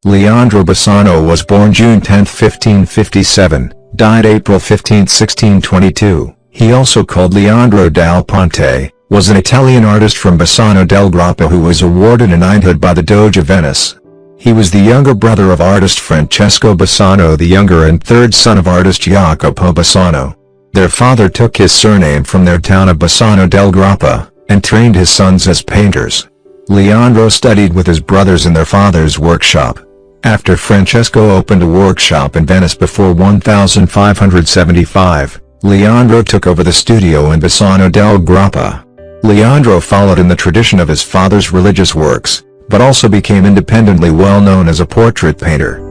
Leandro Bassano was born June 10, 1557, died April 15, 1622. He, also called Leandro dal Ponte, was an Italian artist from Bassano del Grappa who was awarded a knighthood by the Doge of Venice. He was the younger brother of artist Francesco Bassano the Younger and third son of artist Jacopo Bassano. Their father took his surname from their town of Bassano del Grappa, and trained his sons as painters. Leandro studied with his brothers in their father's workshop. After Francesco opened a workshop in Venice before 1575, Leandro took over the studio in Bassano del Grappa. Leandro followed in the tradition of his father's religious works, but also became independently well known as a portrait painter.